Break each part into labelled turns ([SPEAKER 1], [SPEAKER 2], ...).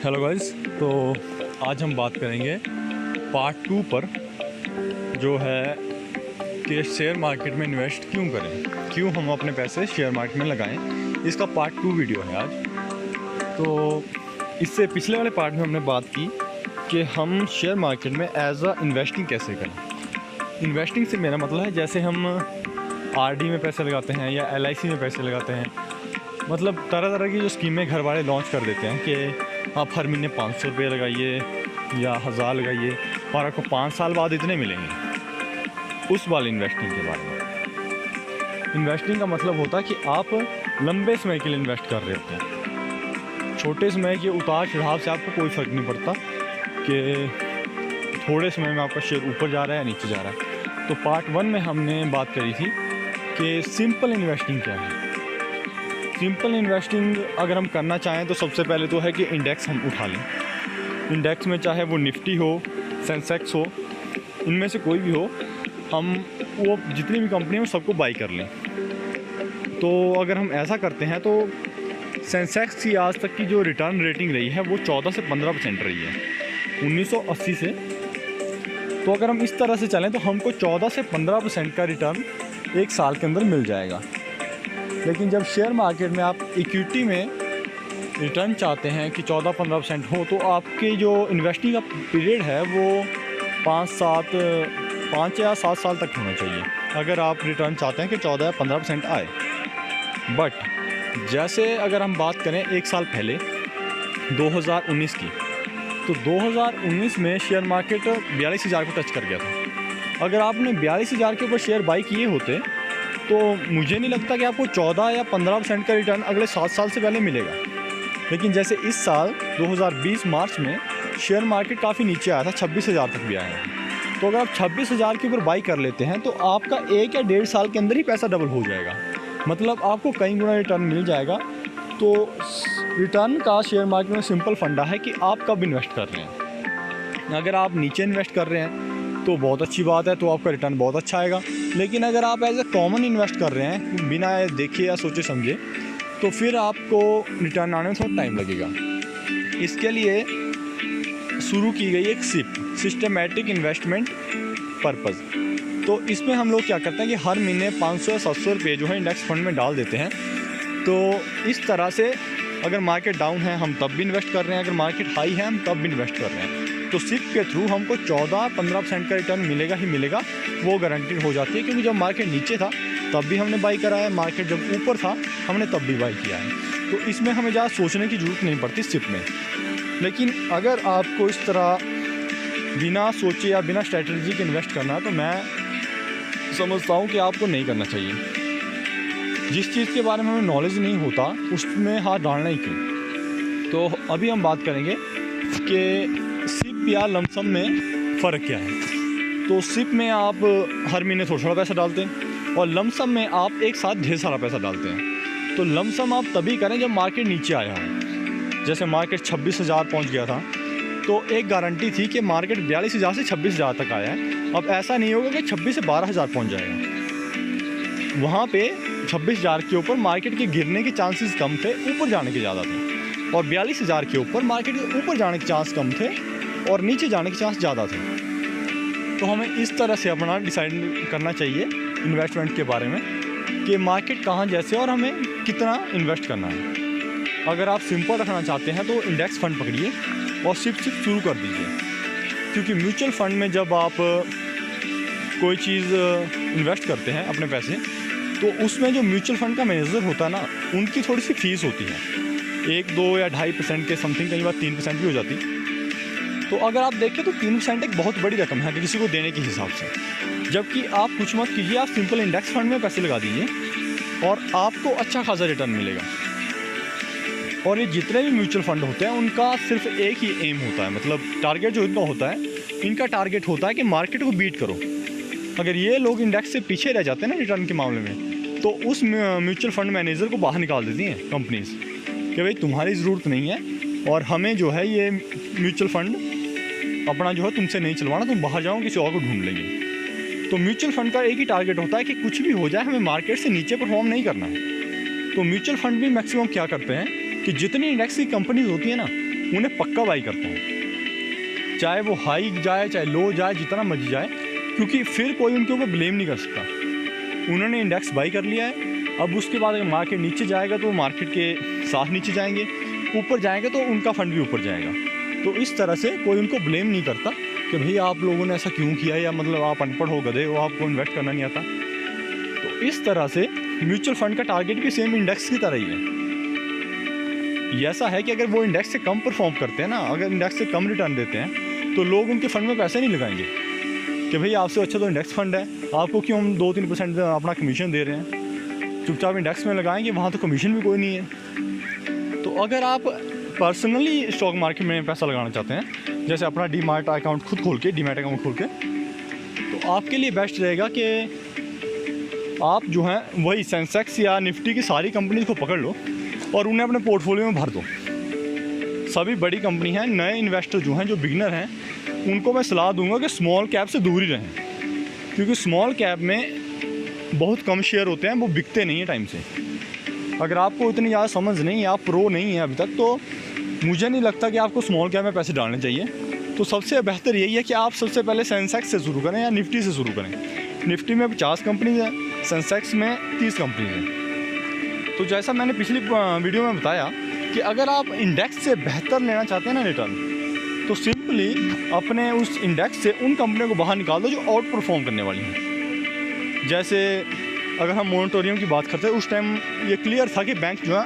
[SPEAKER 1] Hello guys, तो आज हम बात करेंगे पार्ट 2 पर, जो है कि शेयर मार्केट में इन्वेस्ट क्यों करें, क्यों हम अपने पैसे शेयर मार्केट में लगाएं। इसका पार्ट 2 वीडियो है आज। तो इससे पिछले वाले पार्ट में हमने बात की कि हम शेयर मार्केट में एज अ इन्वेस्टिंग कैसे करें। इन्वेस्टिंग से मेरा मतलब है जैसे हम आरडी में पैसे लगाते हैं या एलआईसी में पैसे लगाते हैं, मतलब तरह तरह की जो स्कीमें घर वाले लॉन्च कर देते हैं कि आप हर महीने 500 रुपये लगाइए या 1000 लगाइए और आपको 5 साल बाद इतने मिलेंगे। उस वाले इन्वेस्टिंग के बारे में। इन्वेस्टिंग का मतलब होता है कि आप लंबे समय के लिए इन्वेस्ट कर रहे होते हैं। छोटे समय के उतार चढ़ाव से आपको कोई फ़र्क नहीं पड़ता कि थोड़े समय में आपका शेयर ऊपर जा रहा है या नीचे जा रहा है। तो पार्ट 1 में हमने बात करी थी कि सिंपल इन्वेस्टिंग क्या है। सिंपल इन्वेस्टिंग अगर हम करना चाहें तो सबसे पहले तो है कि इंडेक्स हम उठा लें। इंडेक्स में चाहे वो निफ्टी हो, सेंसेक्स हो, इनमें से कोई भी हो, हम वो जितनी भी कंपनी हैं सबको बाई कर लें। तो अगर हम ऐसा करते हैं तो सेंसेक्स की आज तक की जो रिटर्न रेटिंग रही है वो 14 से 15% रही है 1980 से। तो अगर हम इस तरह से चलें तो हमको 14 से 15% का रिटर्न एक साल के अंदर मिल जाएगा। लेकिन जब शेयर मार्केट में आप इक्विटी में रिटर्न चाहते हैं कि 14-15% हो, तो आपके जो इन्वेस्टिंग का पीरियड है वो 5 या 7 साल तक होना चाहिए अगर आप रिटर्न चाहते हैं कि 14 या 15% आए। बट जैसे अगर हम बात करें एक साल पहले 2019 की, तो 2019 में शेयर मार्केट 42,000 को टच कर गया था। अगर आपने 42,000 के ऊपर शेयर बाई किए होते तो मुझे नहीं लगता कि आपको 14 या 15% का रिटर्न अगले 7 साल से पहले मिलेगा। लेकिन जैसे इस साल 2020 मार्च में शेयर मार्केट काफ़ी नीचे आया था, 26,000 तक भी आया है। तो अगर आप 26,000 के ऊपर बाई कर लेते हैं तो आपका 1 या 1.5 साल के अंदर ही पैसा डबल हो जाएगा, मतलब आपको कई गुना रिटर्न मिल जाएगा। तो रिटर्न का शेयर मार्केट में सिंपल फंडा है कि आप कब इन्वेस्ट कर रहे हैं। अगर आप नीचे इन्वेस्ट कर रहे हैं तो बहुत अच्छी बात है, तो आपका रिटर्न बहुत अच्छा आएगा। लेकिन अगर आप एज ए कॉमन इन्वेस्ट कर रहे हैं बिना देखे या सोचे समझे, तो फिर आपको रिटर्न आने में थोड़ा टाइम लगेगा। इसके लिए शुरू की गई एक सिप, सिस्टमेटिक इन्वेस्टमेंट पर्पज़। तो इसमें हम लोग क्या करते हैं कि हर महीने 500 या 700 रुपये जो है इंडेक्स फंड में डाल देते हैं। तो इस तरह से अगर मार्केट डाउन है हम तब भी इन्वेस्ट कर रहे हैं, अगर मार्केट हाई है हम तब भी इन्वेस्ट कर रहे हैं। तो सिप के थ्रू हमको 14-15% का रिटर्न मिलेगा ही मिलेगा, वो गारंटीड हो जाती है। क्योंकि जब मार्केट नीचे था तब भी हमने बाई करा है, मार्केट जब ऊपर था हमने तब भी बाई किया है। तो इसमें हमें ज़्यादा सोचने की ज़रूरत नहीं पड़ती सिप में। लेकिन अगर आपको इस तरह बिना सोचे या बिना स्ट्रैटेजी के इन्वेस्ट करना है तो मैं समझता हूँ कि आपको नहीं करना चाहिए। जिस चीज़ के बारे में हमें नॉलेज नहीं होता उसमें हाथ डालना ही क्यों। तो अभी हम बात करेंगे कि सिप या लमसम में फ़र्क क्या है। तो सिप में आप हर महीने थोड़ा थोड़ा पैसा डालते हैं और लमसम में आप एक साथ ढेर सारा पैसा डालते हैं। तो लमसम आप तभी करें जब मार्केट नीचे आया हो। जैसे मार्केट 26,000 पहुंच गया था तो एक गारंटी थी कि मार्केट 42,000 से 26,000 तक आया है। अब ऐसा नहीं होगा कि 26 से 12,000 पहुँच जाएगा। वहाँ पे 26,000 के ऊपर मार्केट के गिरने के चांसेस कम थे, ऊपर जाने के ज़्यादा थे। और 42,000 के ऊपर मार्केट के ऊपर जाने के चांस कम थे और नीचे जाने के चांस ज़्यादा थे। तो हमें इस तरह से अपना डिसाइड करना चाहिए इन्वेस्टमेंट के बारे में कि मार्केट कहाँ जैसे और हमें कितना इन्वेस्ट करना है। अगर आप सिंपल रखना चाहते हैं तो इंडेक्स फ़ंड पकड़िए और सिप शुरू कर दीजिए। क्योंकि म्यूचुअल फ़ंड में जब आप कोई चीज़ इन्वेस्ट करते हैं अपने पैसे, तो उसमें जो म्यूचुअल फ़ंड का मैनेजर होता है ना, उनकी थोड़ी सी फ़ीस होती है 1-2 या 2.5% के समथिंग, कई बार 3% भी हो जाती। तो अगर आप देखें तो 3% एक बहुत बड़ी रकम है किसी को देने के हिसाब से। जबकि आप कुछ मत कीजिए, आप सिंपल इंडेक्स फंड में पैसे लगा दीजिए और आपको अच्छा खासा रिटर्न मिलेगा। और ये जितने भी म्यूचुअल फंड होते हैं उनका सिर्फ एक ही एम होता है, मतलब टारगेट जो इनका होता है, इनका टारगेट होता है कि मार्केट को बीट करो। अगर ये लोग इंडेक्स से पीछे रह जाते हैं ना रिटर्न के मामले में, तो उस म्यूचुअल फंड मैनेजर को बाहर निकाल देती हैं कंपनीज कि भाई तुम्हारी ज़रूरत नहीं है और हमें जो है ये म्यूचुअल फंड अपना जो है तुमसे नहीं चलवाना, तुम बाहर जाओ किसी और को ढूंढ लेंगे। तो म्यूचुअल फंड का एक ही टारगेट होता है कि कुछ भी हो जाए हमें मार्केट से नीचे परफॉर्म नहीं करना है। तो म्यूचुअल फंड भी मैक्सिमम क्या करते हैं कि जितनी इंडेक्स की कंपनीज होती है ना, उन्हें पक्का बाई करता हूँ, चाहे वो हाई जाए चाहे लो जाए, जितना मर्जी जाए, क्योंकि फिर कोई उनके ऊपर ब्लेम नहीं कर सकता। उन्होंने इंडेक्स बाई कर लिया है, अब उसके बाद अगर मार्केट नीचे जाएगा तो मार्केट के साथ नीचे जाएंगे, ऊपर जाएंगे तो उनका फंड भी ऊपर जाएगा। तो इस तरह से कोई उनको ब्लेम नहीं करता कि भाई आप लोगों ने ऐसा क्यों किया, या मतलब आप अनपढ़ हो, गधे हो, आपको इन्वेस्ट करना नहीं आता। तो इस तरह से म्यूचुअल फंड का टारगेट भी सेम इंडेक्स की तरह ही है। ये ऐसा है कि अगर वो इंडेक्स से कम परफॉर्म करते हैं ना, अगर इंडेक्स से कम रिटर्न देते हैं, तो लोग उनके फंड में पैसे नहीं लगाएंगे कि भाई आपसे अच्छा तो इंडेक्स फंड है, आपको क्यों हम 2-3% अपना कमीशन दे रहे हैं, चुपचाप इंडेक्स में लगाएंगे, वहाँ तो कमीशन भी कोई नहीं है। तो अगर आप पर्सनली स्टॉक मार्केट में पैसा लगाना चाहते हैं, जैसे अपना डीमैट अकाउंट खुद खोल के, डीमैट अकाउंट खोल के, तो आपके लिए बेस्ट रहेगा कि आप जो हैं वही सेंसेक्स या निफ्टी की सारी कंपनीज को पकड़ लो और उन्हें अपने पोर्टफोलियो में भर दो। सभी बड़ी कंपनी हैं, नए इन्वेस्टर जो हैं, जो बिगिनर हैं, उनको मैं सलाह दूंगा कि स्मॉल कैप से दूर ही रहें, क्योंकि स्मॉल कैप में बहुत कम शेयर होते हैं, वो बिकते नहीं हैं टाइम से। अगर आपको इतनी ज़्यादा समझ नहीं है, आप प्रो नहीं है अभी तक, तो मुझे नहीं लगता कि आपको स्मॉल कैप में पैसे डालने चाहिए। तो सबसे बेहतर यही है कि आप सबसे पहले सेंसेक्स से शुरू करें या निफ्टी से शुरू करें। निफ्टी में 50 कंपनीज हैं, सेंसेक्स में 30 कंपनीज हैं। तो जैसा मैंने पिछली वीडियो में बताया कि अगर आप इंडेक्स से बेहतर लेना चाहते हैं ना रिटर्न, तो सिंपली अपने उस इंडेक्स से उन कंपनियों को बाहर निकाल दो जो आउट परफॉर्म करने वाली हैं। जैसे अगर हम मोरेटोरियम की बात करते हैं, उस टाइम ये क्लियर था कि बैंक जो है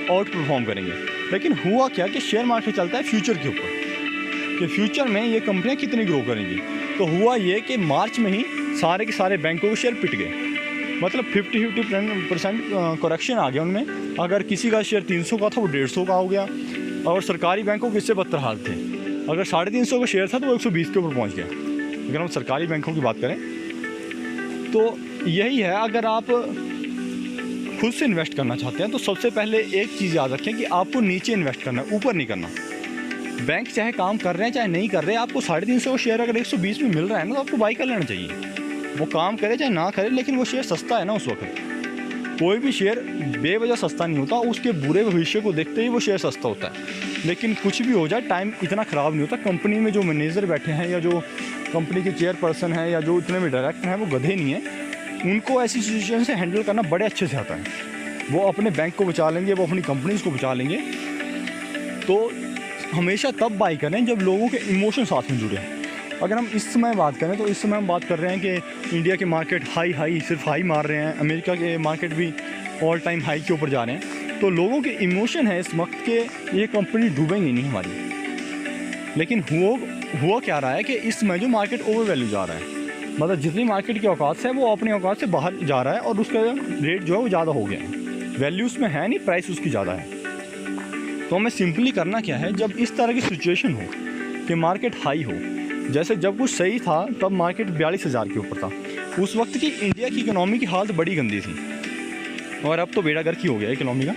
[SPEAKER 1] आउट परफॉर्म करेंगे, लेकिन हुआ क्या कि शेयर मार्केट चलता है फ्यूचर के ऊपर कि फ्यूचर में ये कंपनियां कितनी ग्रो करेंगी। तो हुआ ये कि मार्च में ही सारे के सारे बैंकों के शेयर पिट गए, मतलब 50% करेक्शन आ गया उनमें। अगर किसी का शेयर 300 का था वो 150 का हो गया, और सरकारी बैंकों के इससे बदतर हाल थे। अगर 350 का शेयर था तो वो 120 के ऊपर पहुँच गया, अगर हम सरकारी बैंकों की बात करें। तो यही है, अगर आप खुद से इन्वेस्ट करना चाहते हैं तो सबसे पहले एक चीज़ याद रखें कि आपको नीचे इन्वेस्ट करना है, ऊपर नहीं करना। बैंक चाहे काम कर रहे हैं चाहे नहीं कर रहे, आपको 350 का शेयर अगर 120 में मिल रहा है ना, तो आपको बाई कर लेना चाहिए। वो काम करे चाहे ना करे, लेकिन वो शेयर सस्ता है ना उस वक्त। कोई भी शेयर बेवजह सस्ता नहीं होता, उसके बुरे भविष्य को देखते ही वो शेयर सस्ता होता है। लेकिन कुछ भी हो जाए, टाइम इतना ख़राब नहीं होता। कंपनी में जो मैनेजर बैठे हैं या जो कंपनी के चेयरपर्सन हैं या जो इतने भी डायरेक्टर हैं, वो गधे नहीं हैं। उनको ऐसी सिचुएशन से हैंडल करना बड़े अच्छे से आता है। वो अपने बैंक को बचा लेंगे, वो अपनी कंपनीज़ को बचा लेंगे। तो हमेशा तब बाई करें जब लोगों के इमोशन साथ में जुड़े हैं। अगर हम इस समय बात करें तो इस समय हम बात कर रहे हैं कि इंडिया के मार्केट हाई सिर्फ हाई मार रहे हैं, अमेरिका के मार्केट भी ऑल टाइम हाई के ऊपर जा रहे हैं। तो लोगों के इमोशन है इस वक्त के ये कंपनी डूबेंगी नहीं हमारी। लेकिन हुआ क्या रहा है कि इस समय जो मार्केट ओवर वैल्यू जा रहा है, मतलब जितनी मार्केट की औकात है वो अपनी औकात से बाहर जा रहा है, और उसका रेट जो है वो ज़्यादा हो गया है। वैल्यू उसमें है नहीं, प्राइस उसकी ज़्यादा है। तो हमें सिंपली करना क्या है, जब इस तरह की सिचुएशन हो कि मार्केट हाई हो, जैसे जब कुछ सही था तब मार्केट 42,000 के ऊपर था, उस वक्त की इंडिया की इकोनॉमी की हालत बड़ी गंदी थी, और अब तो बेड़ा गर्क ही हो गया इकोनॉमी का।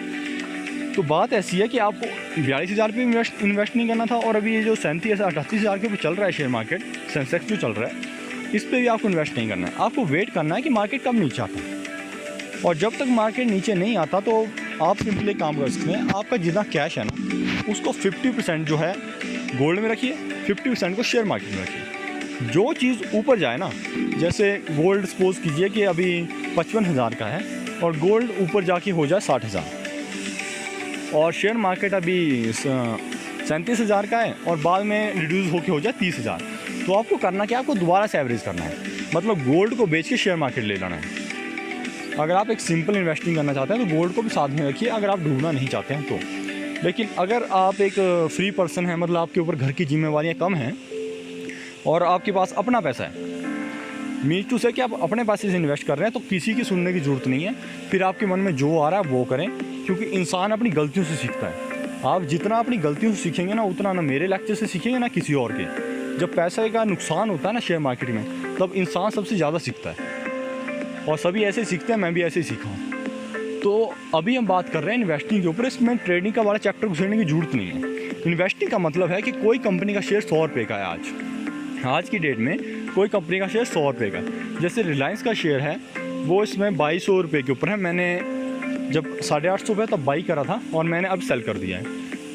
[SPEAKER 1] तो बात ऐसी है कि आपको 42,000 पे इन्वेस्ट नहीं करना था, और अभी ये जो 37,000-38,000 के ऊपर चल रहा है शेयर मार्केट, सेंसेक्स जो चल रहा है, इस पर भी आपको इन्वेस्ट नहीं करना है। आपको वेट करना है कि मार्केट कब नीचे आता है, और जब तक मार्केट नीचे नहीं आता तो आप सिंपली काम कर सकते हैं। आपका जितना कैश है ना, उसको 50% जो है गोल्ड में रखिए, 50% को शेयर मार्केट में रखिए। जो चीज़ ऊपर जाए ना, जैसे गोल्ड सपोज कीजिए कि अभी 55,000 का है और गोल्ड ऊपर जाके हो जाए 60,000, और शेयर मार्केट अभी 37,000 का है और बाद में रिड्यूस होके हो जाए 30,000, तो आपको करना क्या, आपको दोबारा से एवरेज करना है, मतलब गोल्ड को बेच के शेयर मार्केट ले लाना है। अगर आप एक सिंपल इन्वेस्टिंग करना चाहते हैं तो गोल्ड को भी साथ में रखिए, अगर आप डूबना नहीं चाहते हैं तो। लेकिन अगर आप एक फ्री पर्सन हैं, मतलब आपके ऊपर घर की जिम्मेवारियां कम हैं और आपके पास अपना पैसा है, मीन टू से कि आप अपने पैसे से इन्वेस्ट कर रहे हैं, तो किसी की सुनने की ज़रूरत नहीं है। फिर आपके मन में जो आ रहा है वो करें, क्योंकि इंसान अपनी गलतियों से सीखता है। आप जितना अपनी गलतियों से सीखेंगे ना, उतना ना मेरे लेक्चर से सीखेंगे ना किसी और के। जब पैसे का नुकसान होता है ना शेयर मार्केट में, तब इंसान सबसे ज़्यादा सीखता है, और सभी ऐसे सीखते हैं, मैं भी ऐसे ही सीखा हूँ। तो अभी हम बात कर रहे हैं इन्वेस्टिंग के ऊपर, इसमें ट्रेडिंग का वाला चैप्टर घुसने की जरूरत नहीं है। इन्वेस्टिंग का मतलब है कि कोई कंपनी का शेयर 100 रुपये का है आज की डेट में, कोई कंपनी का शेयर 100 रुपये का। जैसे रिलायंस का शेयर है वो इसमें 2200 रुपये के ऊपर है। मैंने जब 850 रुपये तब बाई करा था और मैंने अब सेल कर दिया है।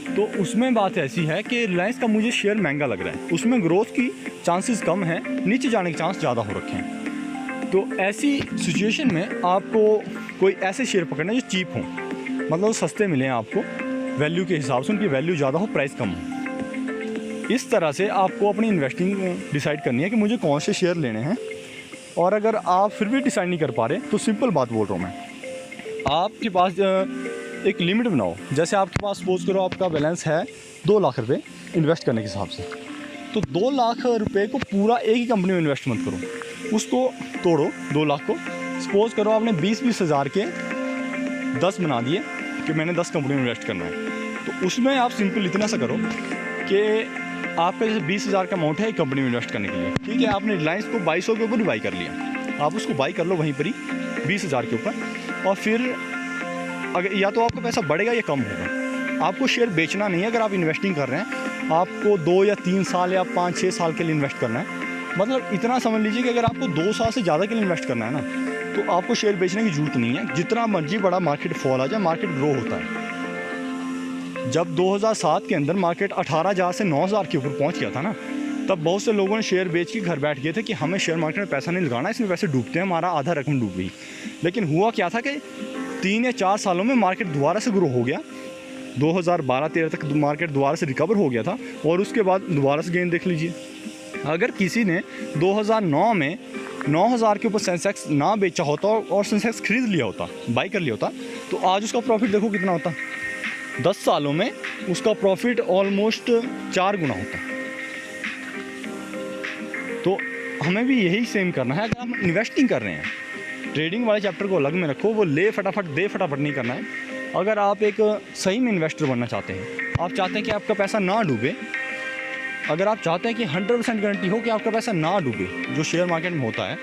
[SPEAKER 1] तो उसमें बात ऐसी है कि रिलायंस का मुझे शेयर महंगा लग रहा है, उसमें ग्रोथ की चांसेस कम हैं, नीचे जाने के चांस ज़्यादा हो रखे हैं। तो ऐसी सिचुएशन में आपको कोई ऐसे शेयर पकड़ना जो चीप हों, मतलब सस्ते मिलें आपको वैल्यू के हिसाब से, उनकी वैल्यू ज़्यादा हो, प्राइस कम हो। इस तरह से आपको अपनी इन्वेस्टिंग डिसाइड करनी है कि मुझे कौन से शेयर लेने हैं। और अगर आप फिर भी डिसाइड नहीं कर पा रहे तो सिंपल बात बोल रहा हूँ मैं, आपके पास एक लिमिट बनाओ। जैसे आपके पास सपोज करो आपका बैलेंस है 2 लाख रुपए इन्वेस्ट करने के हिसाब से, तो 2 लाख रुपए को पूरा एक ही कंपनी में इन्वेस्ट मत करो, उसको तोड़ो 2 लाख को। सपोज करो आपने 20-20 हज़ार के 10 बना दिए कि मैंने 10 कंपनी में इन्वेस्ट करना है, तो उसमें आप सिंपल इतना सा करो कि आपका जैसे 20,000 का अमाउंट है एक कंपनी में इन्वेस्ट करने के लिए, ठीक है। आपने रिलायंस को 2200 के ऊपर ही बाई कर लिया, आप उसको बाई कर लो वहीं पर ही 20,000 के ऊपर। और फिर अगर या तो आपका पैसा बढ़ेगा या कम होगा, आपको शेयर बेचना नहीं है। अगर आप इन्वेस्टिंग कर रहे हैं, आपको 2 या 3 साल या 5-6 साल के लिए इन्वेस्ट करना है, मतलब इतना समझ लीजिए कि अगर आपको 2 साल से ज़्यादा के लिए इन्वेस्ट करना है ना, तो आपको शेयर बेचने की ज़रूरत नहीं है। जितना मर्जी बड़ा मार्केट फॉल आ जाए, मार्केट ग्रो होता है। जब 2007 के अंदर मार्केट 18,000 से 9,000 के ऊपर पहुंच गया था ना, तब बहुत से लोगों ने शेयर बेच के घर बैठ गए थे कि हमें शेयर मार्केट में पैसा नहीं लगाना, इसमें पैसे डूबते हैं, हमारा आधा रकम डूब गई। लेकिन हुआ क्या था कि 3 या 4 सालों में मार्केट दोबारा से ग्रो हो गया। 2012-13 तक मार्केट दोबारा से रिकवर हो गया था, और उसके बाद दोबारा से गेन देख लीजिए। अगर किसी ने 2009 में 9,000 के ऊपर सेंसेक्स ना बेचा होता और सेंसेक्स खरीद लिया होता, बाई कर लिया होता, तो आज उसका प्रॉफिट देखो कितना होता। 10 सालों में उसका प्रॉफिट ऑलमोस्ट 4 गुना होता। तो हमें भी यही सेम करना है। अगर हम इन्वेस्टिंग कर रहे हैं, ट्रेडिंग वाले चैप्टर को अलग में रखो, वो ले फटाफट दे फटाफट नहीं करना है। अगर आप एक सही में इन्वेस्टर बनना चाहते हैं, आप चाहते हैं कि आपका पैसा ना डूबे, अगर आप चाहते हैं कि 100% गारंटी हो कि आपका पैसा ना डूबे, जो शेयर मार्केट में होता है,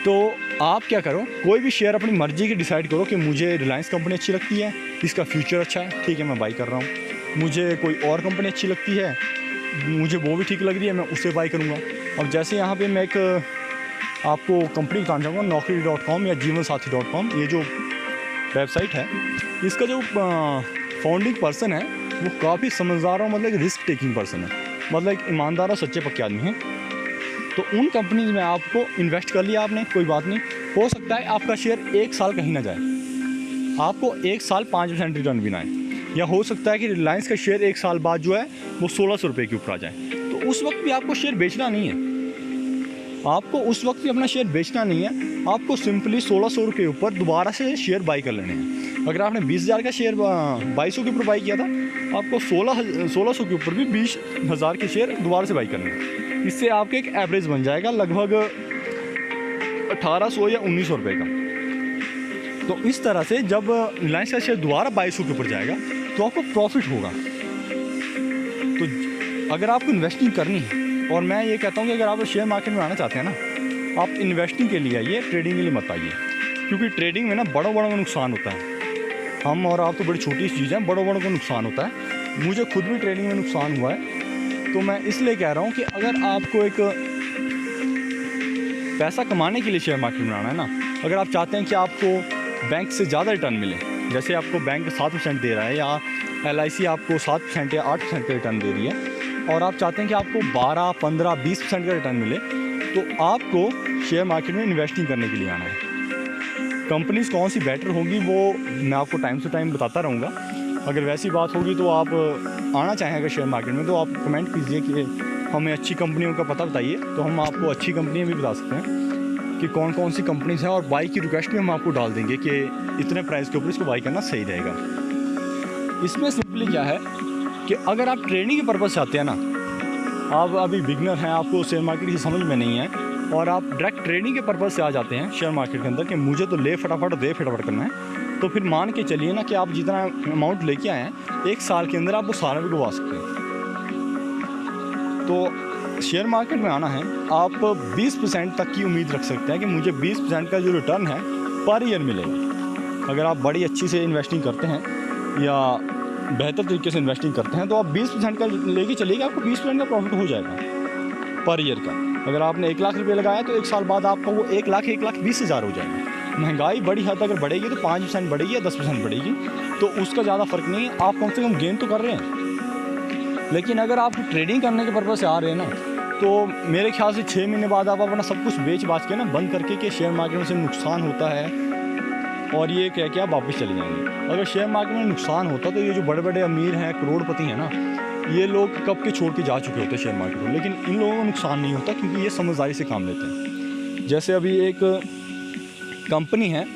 [SPEAKER 1] तो आप क्या करो, कोई भी शेयर अपनी मर्ज़ी की डिसाइड करो कि मुझे रिलायंस कंपनी अच्छी लगती है, इसका फ्यूचर अच्छा है, ठीक है मैं बाई कर रहा हूँ। मुझे कोई और कंपनी अच्छी लगती है, मुझे वो भी ठीक लग रही है, मैं उससे बाई करूँगा। अब जैसे यहाँ पे मैं एक आपको कंपनी बताना चाहूँगा, naukri.com या jeevansathi.com, ये जो वेबसाइट है, इसका जो फाउंडिंग पर्सन है वो काफ़ी समझदार और मतलब रिस्क टेकिंग पर्सन है, मतलब एक ईमानदार और सच्चे पक्के आदमी हैं। तो उन कंपनीज में आपको इन्वेस्ट कर लिया आपने, कोई बात नहीं, हो सकता है आपका शेयर 1 साल कहीं ना जाए, आपको 1 साल 5% रिटर्न भी ना आए, या हो सकता है कि रिलायंस का शेयर 1 साल बाद जो है वो 1600 रुपये के ऊपर आ जाए। तो उस वक्त भी आपको शेयर बेचना नहीं है, आपको उस वक्त भी अपना शेयर बेचना नहीं है, आपको सिंपली 1600 के ऊपर दोबारा से शेयर बाई कर लेने हैं। अगर आपने 20,000 का शेयर 2200 के ऊपर बाई किया था, आपको 1600 के ऊपर भी 20,000 के शेयर दोबारा से बाई करने हैं। इससे आपके एक एवरेज बन जाएगा लगभग 1800 या 1900 रुपये का। तो इस तरह से जब रिलायंस का शेयर दोबारा 2200 के ऊपर जाएगा तो आपको प्रॉफिट होगा। तो अगर आपको इन्वेस्टिंग करनी है, और मैं ये कहता हूँ कि अगर आप शेयर मार्केट में आना चाहते हैं ना, आप इन्वेस्टिंग के लिए आइए, ट्रेडिंग के लिए मत आइए, क्योंकि ट्रेडिंग में ना बड़ों में नुकसान होता है। हम और आप तो बड़ी छोटी चीज़ हैं, बड़ों को नुकसान होता है। मुझे खुद भी ट्रेडिंग में नुकसान हुआ है। तो मैं इसलिए कह रहा हूँ कि अगर आपको एक पैसा कमाने के लिए शेयर मार्केट में आना है ना, अगर आप चाहते हैं कि आपको बैंक से ज़्यादा रिटर्न मिले, जैसे आपको बैंक 7% दे रहा है, या LIC आपको 7% या 8% का रिटर्न दे रही है, और आप चाहते हैं कि आपको 12, 15, 20% का रिटर्न मिले, तो आपको शेयर मार्केट में इन्वेस्टिंग करने के लिए आना है। कंपनीज़ कौन सी बेटर होंगी वो मैं आपको टाइम से टाइम बताता रहूँगा। अगर वैसी बात होगी तो आप आना चाहें अगर शेयर मार्केट में, तो आप कमेंट कीजिए कि हमें अच्छी कंपनियों का पता बताइए, तो हम आपको अच्छी कंपनियाँ भी बता सकते हैं कि कौन कौन सी कंपनीज़ हैं, और बाई की रिक्वेस्ट भी हम आपको डाल देंगे कि इतने प्राइस के ऊपर इसको बाई करना सही रहेगा। इसमें सिंपली क्या है कि अगर आप ट्रेडिंग के पर्पज़ से आते हैं ना, आप अभी बिगनर हैं, आपको शेयर मार्केट की समझ में नहीं है, और आप डायरेक्ट ट्रेडिंग के पर्पज़ से आ जाते हैं शेयर मार्केट के अंदर कि मुझे तो ले फटाफट दे फटाफट करना है, तो फिर मान के चलिए ना कि आप जितना अमाउंट लेके आए हैं 1 साल के अंदर आप वो सारा भी डुबा सकते हैं। तो शेयर मार्केट में आना है, आप 20% तक की उम्मीद रख सकते हैं कि मुझे 20% का जो रिटर्न है पर ईयर मिलेगा। अगर आप बड़ी अच्छी से इन्वेस्टिंग करते हैं या बेहतर तरीके से इन्वेस्टिंग करते हैं, तो आप 20% का लेके चलिएगा, आपको 20% का प्रॉफिट हो जाएगा पर ईयर का। अगर आपने 1 लाख रुपये लगाया तो 1 साल बाद आपका वो 1,20,000 हो जाएगा। महंगाई बड़ी हद अगर बढ़ेगी तो 5% बढ़ेगी या 10% बढ़ेगी, तो उसका ज़्यादा फ़र्क नहीं है, आप कम से कम गेन तो कर रहे हैं। लेकिन अगर आप ट्रेडिंग करने के पर्पज़ से आ रहे हैं ना, तो मेरे ख्याल से 6 महीने बाद आप अपना सब कुछ बेच बाच के ना बंद करके कि शेयर मार्केट में से नुकसान होता है और ये कह के आप वापस चले जाएंगे। अगर शेयर मार्केट में नुकसान होता तो ये जो बड़े बड़े अमीर हैं, करोड़पति हैं ना, ये लोग कब के छोड़ के जा चुके होते शेयर मार्केट को। लेकिन इन लोगों को नुकसान नहीं होता क्योंकि ये समझदारी से काम लेते हैं। जैसे अभी एक कंपनी है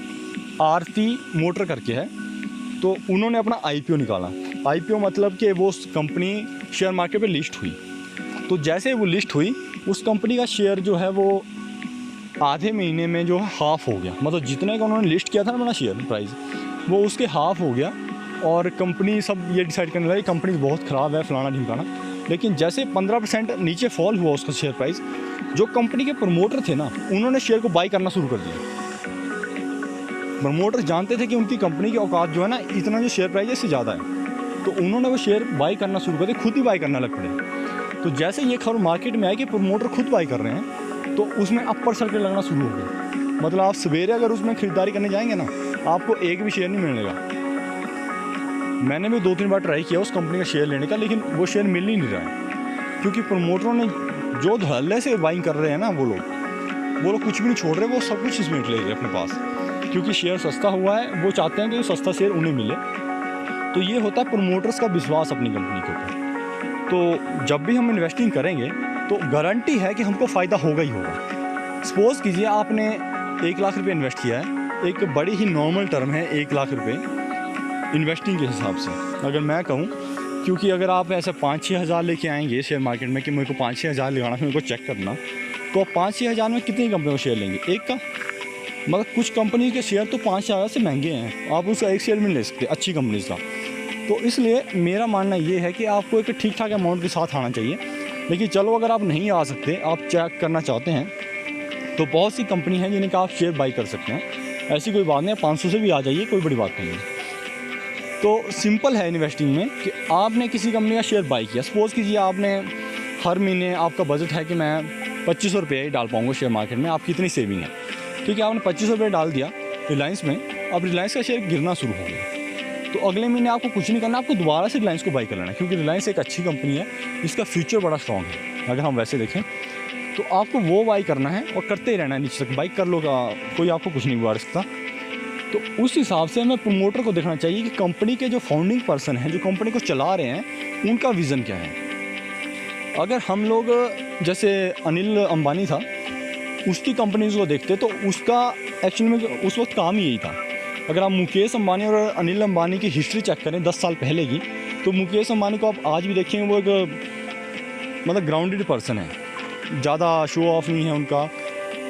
[SPEAKER 1] आरती मोटर करके है, तो उन्होंने अपना IPO निकाला। IPO मतलब कि वो कंपनी शेयर मार्केट पे लिस्ट हुई। तो जैसे वो लिस्ट हुई, उस कंपनी का शेयर जो है वो आधे महीने में जो है हाफ़ हो गया। मतलब जितने का उन्होंने लिस्ट किया था ना अपना शेयर प्राइस, वो उसके हाफ़ हो गया। और कंपनी सब ये डिसाइड करने लगी कंपनी बहुत ख़राब है, फलाना ढिमकाना। लेकिन जैसे 15% नीचे फॉल हुआ उसका शेयर प्राइस, जो कंपनी के प्रमोटर थे ना, उन्होंने शेयर को बाई करना शुरू कर दिया। प्रमोटर जानते थे कि उनकी कंपनी की औकात जो है ना, इतना जो शेयर प्राइस है इससे ज़्यादा है, तो उन्होंने वो शेयर बाई करना शुरू कर दिया, खुद ही बाई करना लग पड़े। तो जैसे ये खबर मार्केट में आई कि प्रमोटर खुद बाई कर रहे हैं, तो उसमें अपर सर्किट लगना शुरू हो गया। मतलब आप सवेरे अगर उसमें ख़रीदारी करने जाएंगे ना, आपको एक भी शेयर नहीं मिलेगा। मैंने भी 2-3 बार ट्राई किया उस कंपनी का शेयर लेने का, लेकिन वो शेयर मिल ही नहीं रहा है, क्योंकि प्रमोटरों ने जो धड़ल्ले से बाइंग कर रहे हैं ना, वो लोग कुछ भी नहीं छोड़ रहे, वो सब कुछ इसमें ले रहे अपने पास, क्योंकि शेयर सस्ता हुआ है। वो चाहते हैं कि सस्ता शेयर उन्हें मिले। तो ये होता है प्रमोटर्स का विश्वास अपनी कंपनी के ऊपर। तो जब भी हम इन्वेस्टिंग करेंगे तो गारंटी है कि हमको फ़ायदा होगा ही होगा। सपोज़ कीजिए आपने 1 लाख रुपये इन्वेस्ट किया है, एक बड़ी ही नॉर्मल टर्म है 1 लाख रुपये इन्वेस्टिंग के हिसाब से अगर मैं कहूँ, क्योंकि अगर आप ऐसे 5-6 हज़ार लेके आएंगे शेयर मार्केट में कि मेरे को 5-6 हज़ार लगाना है, मेरे को चेक करना, तो आप 5-6 हज़ार में कितनी कंपनी को शेयर लेंगे? एक का। मतलब कुछ कंपनी के शेयर तो 5 हज़ार से महंगे हैं, आप उसका एक शेयर भी नहीं ले सकते अच्छी कंपनीज़ का। तो इसलिए मेरा मानना ये है कि आपको एक ठीक ठाक अमाउंट के साथ आना चाहिए। लेकिन चलो अगर आप नहीं आ सकते, आप चेक करना चाहते हैं, तो बहुत सी कंपनी हैं जिन्हें आप शेयर बाई कर सकते हैं। ऐसी कोई बात नहीं है, 500 से भी आ जाइए, कोई बड़ी बात नहीं है। तो सिंपल है इन्वेस्टिंग में कि आपने किसी कंपनी का शेयर बाई किया। सपोज़ कीजिए आपने हर महीने आपका बजट है कि मैं 2500 रुपये ही डाल पाऊँगा शेयर मार्केट में, आपकी इतनी सेविंग है, ठीक है। आपने 2500 रुपये डाल दिया रिलायंस में, अब रिलायंस का शेयर गिरना शुरू हो गया, तो अगले महीने आपको कुछ नहीं करना, आपको दोबारा से रिलायंस को बाई कर लेना है, क्योंकि रिलायंस एक अच्छी कंपनी है, इसका फ्यूचर बड़ा स्ट्रॉन्ग है। अगर हम वैसे देखें तो आपको वो बाई करना है और करते ही रहना है, नीचे तक बाई कर लो, कोई आपको कुछ नहीं बिगाड़ सकता। तो उस हिसाब से हमें प्रमोटर को देखना चाहिए कि कंपनी के जो फाउंडिंग पर्सन हैं, जो कंपनी को चला रहे हैं, उनका विज़न क्या है। अगर हम लोग जैसे अनिल अंबानी था, उसकी कंपनीज़ को देखते तो उसका एक्चुअली में उस वक्त काम ही यही था। अगर आप मुकेश अंबानी और अनिल अंबानी की हिस्ट्री चेक करें 10 साल पहले की, तो मुकेश अंबानी को आप आज भी देखेंगे, वो एक मतलब ग्राउंडेड पर्सन है, ज़्यादा शो ऑफ नहीं है उनका,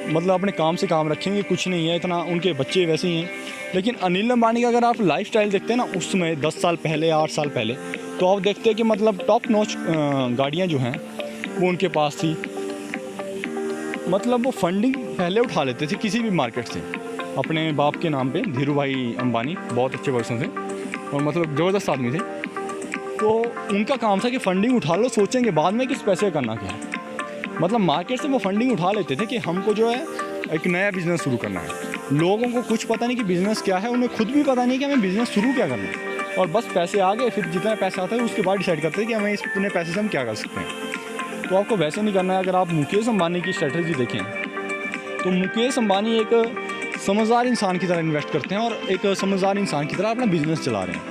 [SPEAKER 1] मतलब अपने काम से काम रखेंगे, कुछ नहीं है इतना, उनके बच्चे वैसे ही हैं। लेकिन अनिल अंबानी का अगर आप लाइफस्टाइल देखते हैं ना, उस समय 10 साल पहले, 8 साल पहले, तो आप देखते हैं कि मतलब टॉप नॉच गाड़ियाँ जो हैं वो उनके पास थी। मतलब वो फंडिंग पहले उठा लेते थे किसी भी मार्केट से, अपने बाप के नाम पे। धीरू भाई अंबानी बहुत अच्छे पर्सन थे और मतलब ज़बरदस्त आदमी थे। तो उनका काम था कि फंडिंग उठा लो, सोचेंगे बाद में किस पैसे करना क्या है। मतलब मार्केट से वो फंडिंग उठा लेते थे कि हमको जो है एक नया बिज़नेस शुरू करना है। लोगों को कुछ पता नहीं कि बिज़नेस क्या है, उन्हें खुद भी पता नहीं कि हमें बिज़नेस शुरू क्या करना है, और बस पैसे आ गए, फिर जितना पैसा आता है उसके बाद डिसाइड करते हैं कि हमें इतने पैसे से हम क्या कर सकते हैं। तो आपको वैसे नहीं करना है। अगर आप मुकेश अंबानी की स्ट्रेटजी देखें तो मुकेश अंबानी एक समझदार इंसान की तरह इन्वेस्ट करते हैं और एक समझदार इंसान की तरह अपना बिज़नेस चला रहे हैं।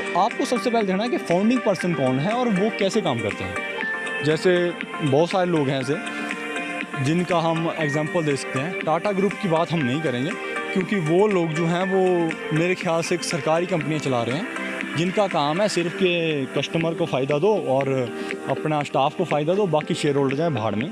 [SPEAKER 1] तो आपको सबसे पहले देखना है कि फाउंडिंग पर्सन कौन है और वो कैसे काम करते हैं। जैसे बहुत सारे लोग हैं ऐसे जिनका हम एग्जांपल दे सकते हैं। टाटा ग्रुप की बात हम नहीं करेंगे, क्योंकि वो लोग जो हैं वो मेरे ख्याल से एक सरकारी कंपनियां चला रहे हैं, जिनका काम है सिर्फ कि कस्टमर को फ़ायदा दो और अपना स्टाफ को फ़ायदा दो, बाकी शेयर होल्डर जाए भाड़ में।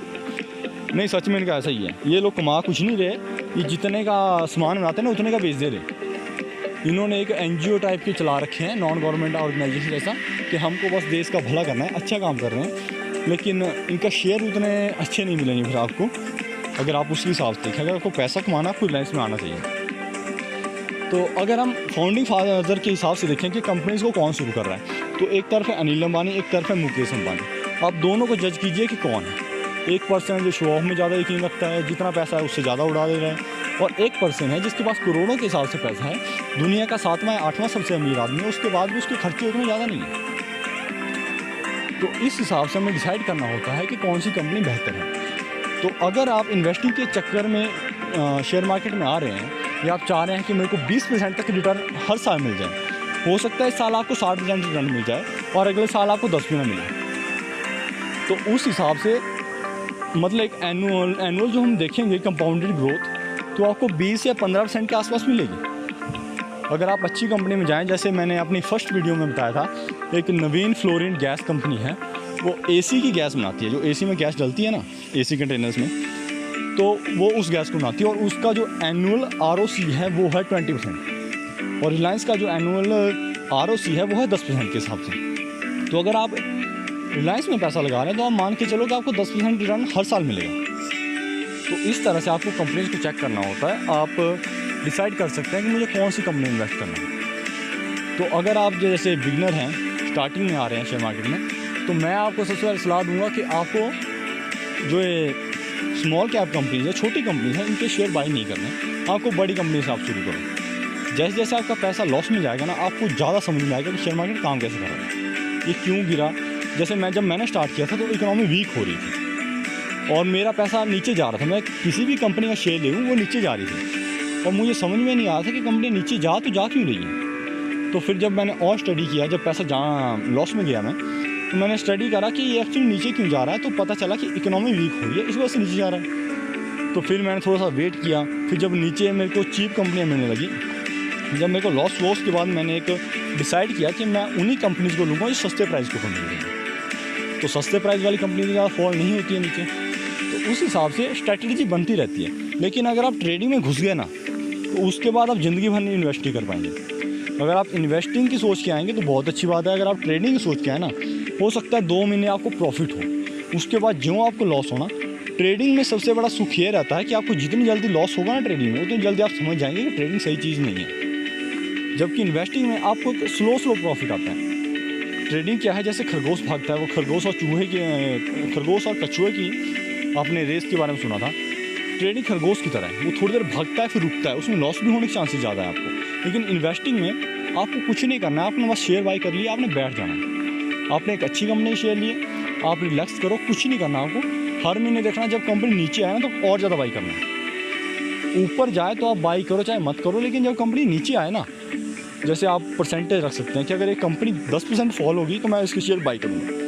[SPEAKER 1] नहीं, सच में इनका ऐसा ही है। ये लोग कमा कुछ नहीं रहे, ये जितने का सामान बनाते हैं ना उतने का बेच दे रहे। इन्होंने एक NGO टाइप के चला रखे हैं, नॉन गवर्नमेंट ऑर्गेनाइजेशन जैसा, कि हमको बस देश का भला करना है, अच्छा काम कर रहे हैं। लेकिन इनका शेयर उतने अच्छे नहीं मिलेंगे फिर आपको, अगर आप उसी हिसाब से देखें। अगर आपको पैसा कमाना है, आपको रिलायंस में आना चाहिए। तो अगर हम फाउंडिंग फादर के हिसाब से देखें कि कंपनीज़ को कौन शुरू कर रहा है, तो एक तरफ है अनिल अंबानी, एक तरफ है मुकेश अंबानी। आप दोनों को जज कीजिए कि कौन है। एक पर्सन जो शो ऑफ में ज़्यादा यकीन रखता है, जितना पैसा है उससे ज़्यादा उड़ा दे रहा है, और 1% है जिसके पास करोड़ों के हिसाब से पैसा है, दुनिया का 7वां या 8वां सबसे अमीर आदमी है, उसके बाद भी उसके खर्चे उतने ज़्यादा नहीं है। तो इस हिसाब से हमें डिसाइड करना होता है कि कौन सी कंपनी बेहतर है। तो अगर आप इन्वेस्टिंग के चक्कर में शेयर मार्केट में आ रहे हैं या आप चाह रहे हैं कि मेरे को 20% तक रिटर्न हर साल मिल जाए, हो सकता है इस साल आपको 60% रिटर्न मिल जाए और अगले साल आपको 10 भी ना मिले, तो उस हिसाब से मतलब एक एनुअल जो हम देखेंगे कंपाउंडेड ग्रोथ, तो आपको 20 या 15% के आसपास मिलेगी अगर आप अच्छी कंपनी में जाएं। जैसे मैंने अपनी फर्स्ट वीडियो में बताया था, एक नवीन फ्लोरिन गैस कंपनी है, वो एसी की गैस बनाती है, जो एसी में गैस डलती है ना एसी कंटेनर्स में, तो वो उस गैस को बनाती है और उसका जो एनुअल ROC है वो है 20%, और रिलायंस का जो एनुअल ROC है वो है 10% के हिसाब से। तो अगर आप रिलायंस में पैसा लगा रहे हैं तो आप मान के चलो कि आपको 10% रिटर्न हर साल मिलेगा। तो इस तरह से आपको कंपनीज को चेक करना होता है, आप डिसाइड कर सकते हैं कि मुझे कौन सी कंपनी इन्वेस्ट करना है। तो अगर आप जैसे बिगनर हैं, स्टार्टिंग में आ रहे हैं शेयर मार्केट में, तो मैं आपको सबसे पहले सलाह दूंगा कि आपको जो ये स्मॉल कैप कंपनीज है, छोटी कंपनीज है, इनके शेयर बाई नहीं करने, आपको बड़ी कंपनी से आप शुरू करो। जैसे जैसे आपका पैसा लॉस में जाएगा ना, आपको ज़्यादा समझ में आएगा कि शेयर मार्केट काम कैसे कर रहा है, ये क्यों गिरा। जैसे जब मैंने स्टार्ट किया था तो इकोनॉमी वीक हो रही थी और मेरा पैसा नीचे जा रहा था, मैं किसी भी कंपनी का शेयर ले लूँ वो नीचे जा रही थी और मुझे समझ में नहीं आ रहा था कि कंपनी नीचे जा क्यों रही है। तो फिर जब मैंने और स्टडी किया, जब पैसा लॉस में गया मैं, तो मैंने स्टडी करा कि ये एक्चुअली नीचे क्यों जा रहा है, तो पता चला कि इकोनॉमी वीक हो रही है, इस वजह से नीचे जा रहा है। तो फिर मैंने थोड़ा सा वेट किया, फिर जब नीचे मेरे को चीप कंपनियाँ मिलने लगी, जब मेरे को लॉस हुआ उसके बाद मैंने एक डिसाइड किया कि मैं उन्हीं कंपनीज़ को लूँगा जो सस्ते प्राइस को मिल रही है। तो सस्ते प्राइस वाली कंपनी ज़्यादा फॉल नहीं होती है नीचे, तो उस हिसाब से स्ट्रैटेजी बनती रहती है। लेकिन अगर आप ट्रेडिंग में घुस गए ना, तो उसके बाद आप ज़िंदगी भर नहीं इन्वेस्ट कर पाएंगे। अगर आप इन्वेस्टिंग की सोच के आएंगे तो बहुत अच्छी बात है, अगर आप ट्रेडिंग की सोच के आए ना, हो सकता है 2 महीने आपको प्रॉफिट हो, उसके बाद जो आपको लॉस होना। ट्रेडिंग में सबसे बड़ा सुख ये रहता है कि आपको जितनी जल्दी लॉस होगा ना ट्रेडिंग में, उतनी जल्दी आप समझ जाएंगे कि ट्रेडिंग सही चीज़ नहीं है। जबकि इन्वेस्टिंग में आपको स्लो प्रॉफिट आता है। ट्रेडिंग क्या है, जैसे खरगोश भागता है, वो खरगोश और कछुए की आपने रेस के बारे में सुना था। ट्रेडिंग खरगोश की तरह है, वो थोड़ी देर भागता है फिर रुकता है, उसमें लॉस भी होने के चांसेस ज़्यादा है आपको। लेकिन इन्वेस्टिंग में आपको कुछ नहीं करना है, आपने बस शेयर बाई कर लिया, आपने बैठ जाना है। आपने एक अच्छी कंपनी शेयर लिए, आप रिलैक्स करो, कुछ नहीं करना आपको। हर महीने देखना, जब कंपनी नीचे आए ना तो और ज़्यादा बाई करना है। ऊपर जाए तो आप बाई करो चाहे मत करो, लेकिन जब कंपनी नीचे आए ना, जैसे आप परसेंटेज रख सकते हैं कि अगर एक कंपनी 10% फॉल होगी तो मैं इसके शेयर बाई करूँगा।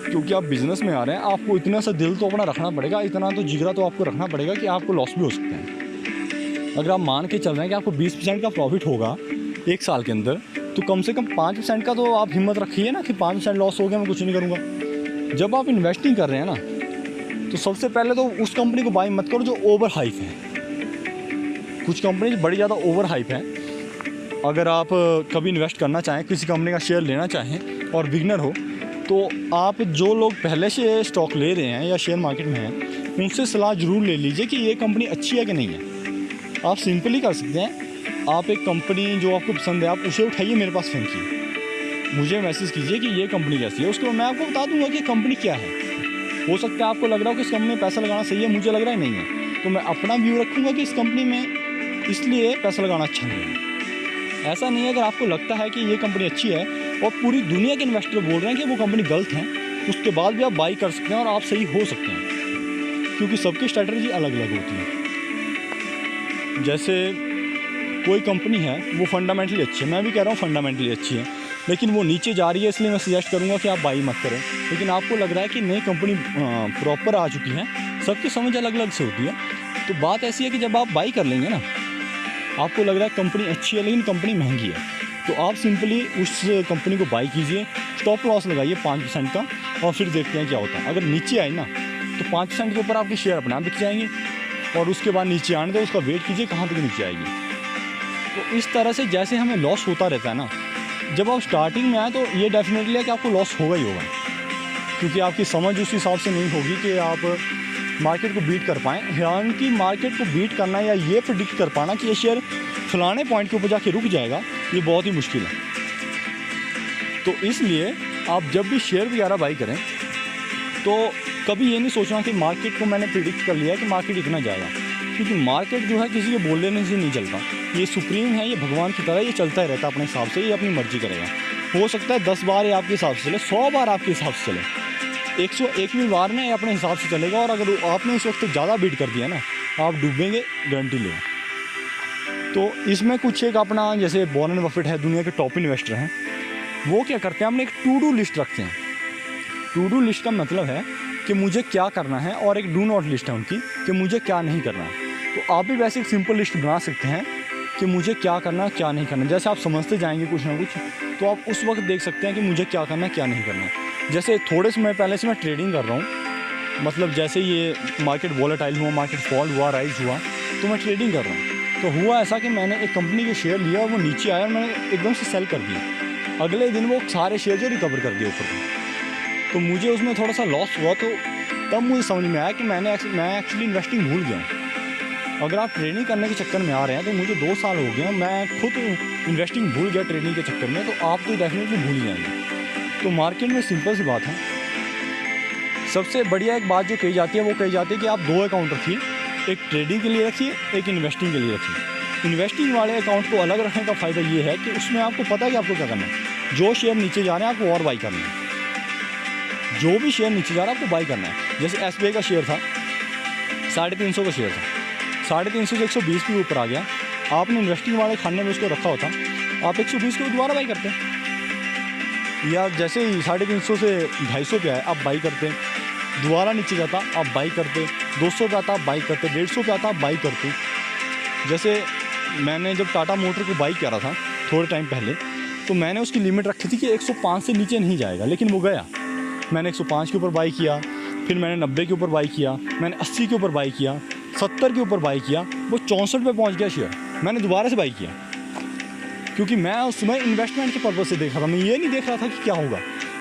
[SPEAKER 1] क्योंकि आप बिज़नेस में आ रहे हैं, आपको इतना सा दिल तो अपना रखना पड़ेगा, इतना तो जिगरा तो आपको रखना पड़ेगा कि आपको लॉस भी हो सकते हैं। अगर आप मान के चल रहे हैं कि आपको 20% का प्रॉफिट होगा एक साल के अंदर, तो कम से कम 5% का तो आप हिम्मत रखिए ना कि 5% लॉस हो गया मैं कुछ नहीं करूँगा। जब आप इन्वेस्टिंग कर रहे हैं ना, तो सबसे पहले तो उस कंपनी को बाई मत करो जो ओवर हाइप है। कुछ कंपनी बड़ी ज़्यादा ओवर हाइप है। अगर आप कभी इन्वेस्ट करना चाहें, किसी कंपनी का शेयर लेना चाहें और बिगनर हो, तो आप जो लोग पहले से स्टॉक ले रहे हैं या शेयर मार्केट में हैं, उनसे सलाह ज़रूर ले लीजिए कि ये कंपनी अच्छी है कि नहीं है। आप सिंपली कर सकते हैं, आप एक कंपनी जो आपको पसंद है, आप उसे उठाइए, मेरे पास फेंकिए, मुझे मैसेज कीजिए कि ये कंपनी कैसी है, उसके बाद मैं आपको बता दूंगा कि कंपनी क्या है। हो सकता है आपको लग रहा हो कि इस कंपनी में पैसा लगाना सही है, मुझे लग रहा है नहीं है, तो मैं अपना व्यू रखूँगा कि इस कंपनी में इसलिए पैसा लगाना अच्छा नहीं है। ऐसा नहीं है, अगर आपको लगता है कि ये कंपनी अच्छी है और पूरी दुनिया के इन्वेस्टर बोल रहे हैं कि वो कंपनी गलत है, उसके बाद भी आप बाई कर सकते हैं और आप सही हो सकते हैं, क्योंकि सबकी स्ट्रैटेजी अलग अलग होती है। जैसे कोई कंपनी है वो फंडामेंटली अच्छी है, मैं भी कह रहा हूँ फंडामेंटली अच्छी है, लेकिन वो नीचे जा रही है, इसलिए मैं सजेस्ट करूँगा कि आप बाई मत करें। लेकिन आपको लग रहा है कि नई कंपनी प्रॉपर आ चुकी है, सबकी समझ अलग अलग से होती है। तो बात ऐसी है कि जब आप बाई कर लेंगे ना, आपको लग रहा है कंपनी अच्छी है लेकिन कंपनी महंगी है, तो आप सिंपली उस कंपनी को बाई कीजिए, स्टॉप लॉस लगाइए 5% का, और फिर देखते हैं क्या होता है। अगर नीचे आई ना, तो 5% के ऊपर आपके शेयर अपने आप बिक जाएंगे, और उसके बाद नीचे आने दो, उसका वेट कीजिए कहाँ तक नीचे आएगी। तो इस तरह से जैसे हमें लॉस होता रहता है ना, जब आप स्टार्टिंग में आए तो ये डेफिनेटली है कि आपको लॉस होगा ही होगा, क्योंकि आपकी समझ उस हिसाब से नहीं होगी कि आप मार्केट को बीट कर पाएँ। हालांकि मार्केट को बीट करना या ये प्रेडिक्ट कर पाना कि ये शेयर फलाने पॉइंट के ऊपर जाके रुक जाएगा, ये बहुत ही मुश्किल है। तो इसलिए आप जब भी शेयर वगैरह बाई करें, तो कभी ये नहीं सोचना कि मार्केट को मैंने प्रेडिक्ट कर लिया कि मार्केट इतना जाएगा। क्योंकि मार्केट जो है किसी के बोल देने से नहीं चलता। ये सुप्रीम है, ये भगवान की तरह, ये चलता ही रहता है अपने हिसाब से, ये अपनी मर्जी करेगा। हो सकता है 10 बार ये आपके हिसाब से चले, 100 बार आपके हिसाब से चले, 101वीं बार में ये अपने हिसाब से चलेगा। और अगर आपने इस वक्त ज़्यादा बीट कर दिया ना, आप डूबेंगे, गारंटी लो। तो इसमें कुछ एक अपना, जैसे वॉरेन बफेट है, दुनिया के टॉप इन्वेस्टर हैं, वो क्या करते हैं, हमने एक टू डू लिस्ट रखते हैं। टू डू लिस्ट का मतलब है कि मुझे क्या करना है, और एक डू नॉट लिस्ट है उनकी कि मुझे क्या नहीं करना है। तो आप भी वैसे एक सिंपल लिस्ट बना सकते हैं कि मुझे क्या करना है, क्या नहीं करना। जैसे आप समझते जाएंगे कुछ ना कुछ, तो आप उस वक्त देख सकते हैं कि मुझे क्या करना है, क्या नहीं करना है। जैसे थोड़े समय पहले से मैं ट्रेडिंग कर रहा हूँ, मतलब जैसे ये मार्केट वॉलेटाइल हुआ, मार्केट फॉल हुआ, राइज हुआ, तो मैं ट्रेडिंग कर रहा हूँ। तो हुआ ऐसा कि मैंने एक कंपनी के शेयर लिया और वो नीचे आया और मैंने एकदम से सेल कर दिया। अगले दिन वो सारे शेयर जो रिकवर कर दिए ऊपर को। तो मुझे उसमें थोड़ा सा लॉस हुआ। तो तब मुझे समझ में आया कि मैं एक्चुअली इन्वेस्टिंग भूल गया हूँ। अगर आप ट्रेडिंग करने के चक्कर में आ रहे हैं, तो मुझे 2 साल हो गए, मैं खुद इन्वेस्टिंग भूल गया ट्रेडिंग के चक्कर में, तो आप तो डेफिनेटली भूल जाएंगे। तो मार्केट में सिंपल सी बात है, सबसे बढ़िया एक बात जो कही जाती है, वो कही जाती है कि आप 2 अकाउंट रखिए, एक ट्रेडिंग के लिए रखिए, एक इन्वेस्टिंग के लिए रखिए। इन्वेस्टिंग वाले अकाउंट को अलग रखने का फ़ायदा ये है कि उसमें आपको पता है कि आपको क्या करना है। जो शेयर नीचे जा रहे हैं आपको और बाई करना है, जो भी शेयर नीचे जा रहा है आपको बाई करना है। जैसे SBI का शेयर था, 350 का शेयर था, 350 से 120 के ऊपर आ गया। आपने इन्वेस्टिंग वाले खाने में उसको रखा होता, आप 120 को दोबारा बाई करते हैं। या जैसे ही 350 से 250 पे आए, आप बाई करते, दोबारा नीचे जाता आप बाई करते, 200 पे आता आप बाई करते, 150 पे आता आप बाई करते। जैसे मैंने जब टाटा मोटर को बाई करा था थोड़े टाइम पहले, तो मैंने उसकी लिमिट रखी थी कि 105 से नीचे नहीं जाएगा, लेकिन वो गया। मैंने 105 के ऊपर बाई किया, फिर मैंने 90 के ऊपर बाई किया, मैंने 80 के ऊपर बाई किया, 70 के ऊपर बाई किया, वो 64 पे पहुंच गया शेयर। मैंने दोबारा से बाई किया, क्योंकि मैं उस समय इन्वेस्टमेंट के पर्पज़ से देख रहा था, मैं ये नहीं देख रहा था कि क्या होगा।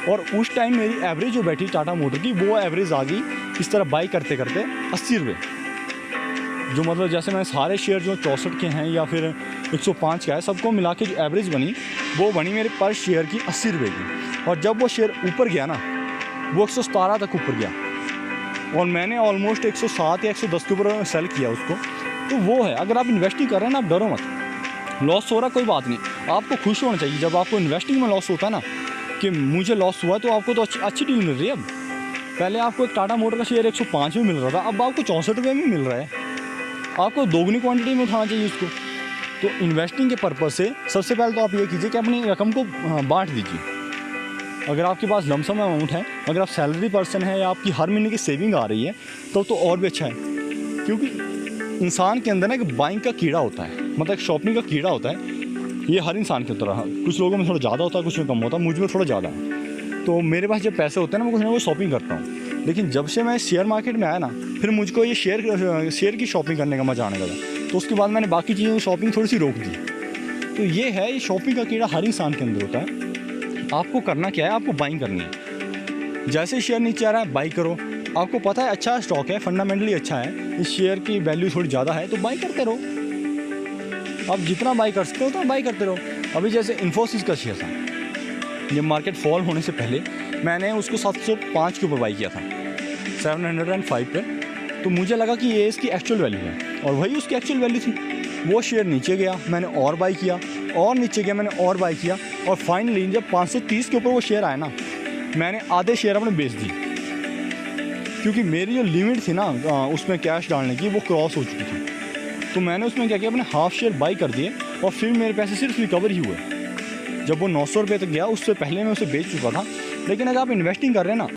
[SPEAKER 1] और उस टाइम मेरी एवरेज जो बैठी टाटा मोटर की, वो एवरेज आ गई इस तरह बाई करते करते 80 रुपये। जो मतलब जैसे मैंने सारे शेयर जो 64 के हैं या फिर 105 का है, सबको मिला के जो एवरेज बनी, वो बनी मेरे पर शेयर की 80 रुपये की। और जब वो शेयर ऊपर गया ना, वो 117 तक ऊपर गया, और मैंने ऑलमोस्ट 107 या 110 के ऊपर सेल किया उसको। तो वो है, अगर आप इन्वेस्टिंग कर रहे हैं ना, आप डरो मत। लॉस हो रहा कोई बात नहीं, आपको खुश होना चाहिए। जब आपको इन्वेस्टिंग में लॉस होता है ना, कि मुझे लॉस हुआ, तो आपको तो अच्छी डील मिल रही है। अब पहले आपको एक टाटा मोटर का शेयर 105 में मिल रहा था, अब आपको 64 रुपये में मिल रहा है। आपको दोगुनी क्वांटिटी में उठाना चाहिए उसको। तो इन्वेस्टिंग के पर्पज़ से सबसे पहले तो आप ये कीजिए कि अपनी रकम को बांट दीजिए। अगर आपके पास लमसम अमाउंट है, अगर आप सैलरी पर्सन है या आपकी हर महीने की सेविंग आ रही है, तो और भी अच्छा है। क्योंकि इंसान के अंदर ना एक बाइंग का कीड़ा होता है, मतलब एक शॉपिंग का कीड़ा होता है। ये हर इंसान की तरह, कुछ लोगों में थोड़ा ज़्यादा होता है, कुछ में कम होता है, मुझ में थोड़ा ज़्यादा है। तो मेरे पास जब पैसे होते हैं ना, मैं कुछ ना कुछ शॉपिंग करता हूँ। लेकिन जब से मैं शेयर मार्केट में आया ना, फिर मुझको ये शेयर की शॉपिंग करने का मजा आने लगा। तो उसके बाद मैंने बाकी चीज़ों की शॉपिंग थोड़ी सी रोक दी। तो ये है, ये शॉपिंग का कीड़ा हर इंसान के अंदर होता है। आपको करना क्या है, आपको बाइंग करनी है। जैसे शेयर नीचे आ रहा है, बाई करो। आपको पता है अच्छा स्टॉक है, फंडामेंटली अच्छा है, इस शेयर की वैल्यू थोड़ी ज़्यादा है, तो बाई करते रहो। आप जितना बाई कर सकते हो तो बाई करते रहो। अभी जैसे इन्फोसिस का शेयर था, ये मार्केट फॉल होने से पहले मैंने उसको 705 के ऊपर बाई किया था, 705 पे। तो मुझे लगा कि ये इसकी एक्चुअल वैल्यू है, और वही उसकी एक्चुअल वैल्यू थी। वो शेयर नीचे गया, मैंने और बाई किया, और नीचे गया, मैंने और बाई किया, और फाइनली जब 530 के ऊपर वो शेयर आया ना, मैंने आधे शेयर अपने बेच दी। क्योंकि मेरी जो लिमिट थी ना उसमें कैश डालने की, वो क्रॉस हो चुकी थी। तो मैंने उसमें क्या किया, अपने हाफ शेयर बाई कर दिए, और फिर मेरे पैसे सिर्फ रिकवर ही हुए। जब वो 900 रुपये तक गया, उससे पहले मैं उसे बेच चुका था। लेकिन अगर आप इन्वेस्टिंग कर रहे हैं ना,